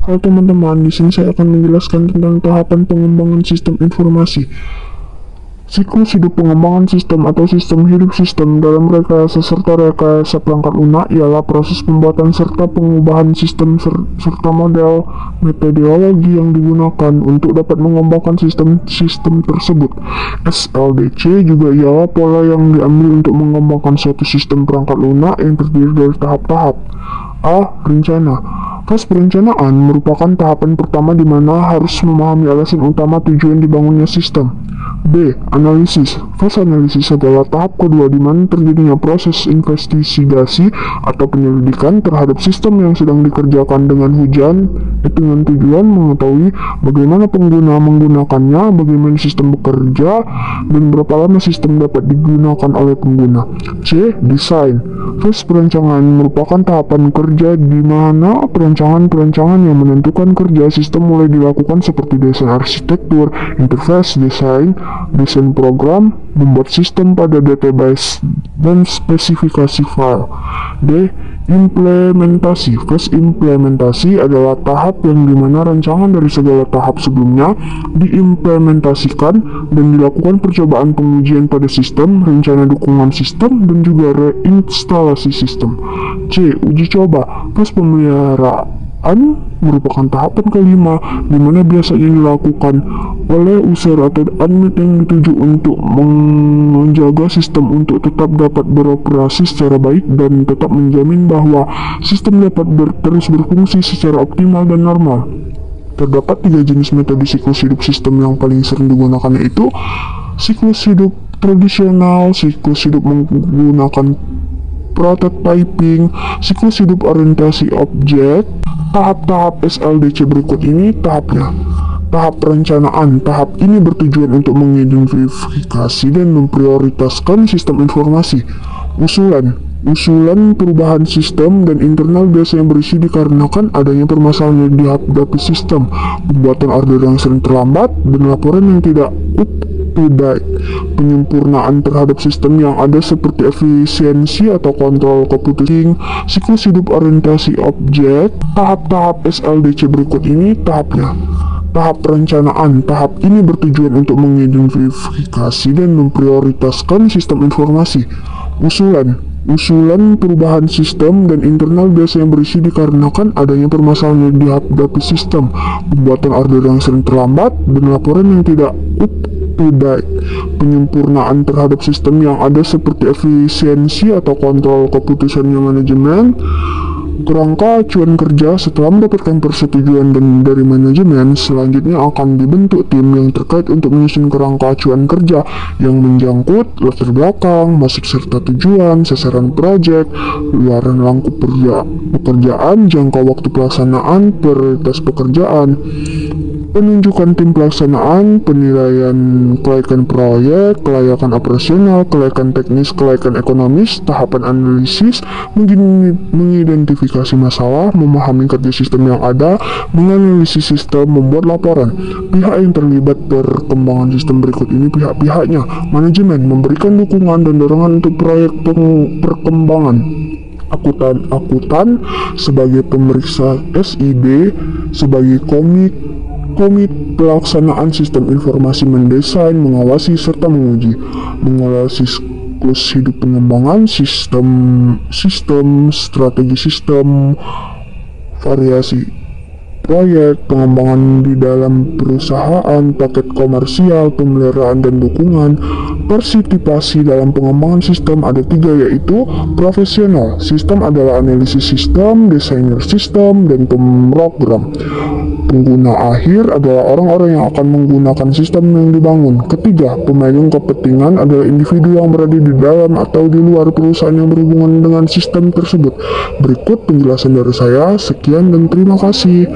Halo teman-teman, di sini saya akan menjelaskan tentang tahapan pengembangan sistem informasi. Siklus hidup pengembangan sistem atau sistem hidup sistem dalam rekayasa serta rekayasa perangkat lunak ialah proses pembuatan serta pengubahan sistem serta model metodologi yang digunakan untuk dapat mengembangkan sistem tersebut. SLDC juga ialah pola yang diambil untuk mengembangkan suatu sistem perangkat lunak yang terdiri dari tahap-tahap. A. Rencana. Fase perencanaan merupakan tahapan pertama di mana harus memahami alasan utama tujuan dibangunnya sistem. B. Analisis. Fase analisis adalah tahap kedua di mana terjadinya proses investigasi atau penyelidikan terhadap sistem yang sedang dikerjakan dengan tujuan mengetahui bagaimana pengguna menggunakannya, bagaimana sistem bekerja, dan berapa lama sistem dapat digunakan oleh pengguna. C. Desain. Fase perencanaan merupakan tahapan kerja di mana perancangan yang menentukan kerja sistem mulai dilakukan seperti desain arsitektur, interface, desain program, membuat sistem pada database, dan spesifikasi file. D. Implementasi. Fase implementasi adalah tahap yang dimana rancangan dari segala tahap sebelumnya diimplementasikan dan dilakukan percobaan pengujian pada sistem, rencana dukungan sistem, dan juga reinstalasi sistem. C. Uji coba. Fase pemeliharaan merupakan tahapan kelima di mana biasanya dilakukan oleh user atau admin yang dituju untuk menjaga sistem untuk tetap dapat beroperasi secara baik dan tetap menjamin bahwa sistem dapat terus berfungsi secara optimal dan normal. Terdapat 3 jenis metode siklus hidup sistem yang paling sering digunakan, yaitu siklus hidup tradisional, siklus hidup menggunakan prototyping, siklus hidup orientasi objek. Tahap-tahap SLDC berikut ini tahapnya. Tahap perencanaan. Tahap ini bertujuan untuk mengidentifikasi dan memprioritaskan sistem informasi. Usulan perubahan sistem dan internal biasanya berisi dikarenakan adanya permasalahan yang dihadapi sistem, pembuatan order yang sering terlambat, dan laporan yang tidak up-to-date. Penyempurnaan terhadap sistem yang ada seperti efisiensi atau kontrol keputusan. Siklus hidup orientasi objek. Tahap-tahap SLDC berikut ini tahapnya. Tahap perencanaan. Tahap ini bertujuan untuk mengidentifikasi dan memprioritaskan sistem informasi. Usulan perubahan sistem dan internal biasanya berisi dikarenakan adanya permasalahan yang dihadapi sistem, pembuatan order yang sering terlambat, dan laporan yang tidak up-to-date. Penyempurnaan terhadap sistem yang ada seperti efisiensi atau kontrol keputusannya manajemen. Kerangka acuan kerja. Setelah mendapatkan persetujuan dari manajemen, selanjutnya akan dibentuk tim yang terkait untuk menyusun kerangka acuan kerja yang menjangkut latar belakang, masuk serta tujuan, sasaran proyek, luaran lingkup pekerjaan, jangka waktu pelaksanaan, prioritas pekerjaan, penunjukan tim pelaksanaan, penilaian kelayakan proyek, kelayakan operasional, kelayakan teknis, kelayakan ekonomis, tahapan analisis, mengidentifikasi masalah, memahami kerja sistem yang ada, menganalisis sistem, membuat laporan. Pihak yang terlibat perkembangan sistem berikut ini pihak-pihaknya. Manajemen memberikan dukungan dan dorongan untuk proyek perkembangan. Akuntan sebagai pemeriksa SID, sebagai komit pelaksanaan sistem informasi, mendesain, mengawasi, serta menguji. Mengelola siklus hidup pengembangan sistem, strategi sistem, variasi proyek, pengembangan di dalam perusahaan, paket komersial, pemeliharaan dan dukungan. Partisipasi dalam pengembangan sistem ada 3, yaitu profesional. Sistem adalah analisis sistem, desainer sistem, dan pemrogram. Pengguna akhir adalah orang-orang yang akan menggunakan sistem yang dibangun. Ketiga, pemegang kepentingan adalah individu yang berada di dalam atau di luar perusahaan yang berhubungan dengan sistem tersebut. Berikut penjelasan dari saya. Sekian dan terima kasih.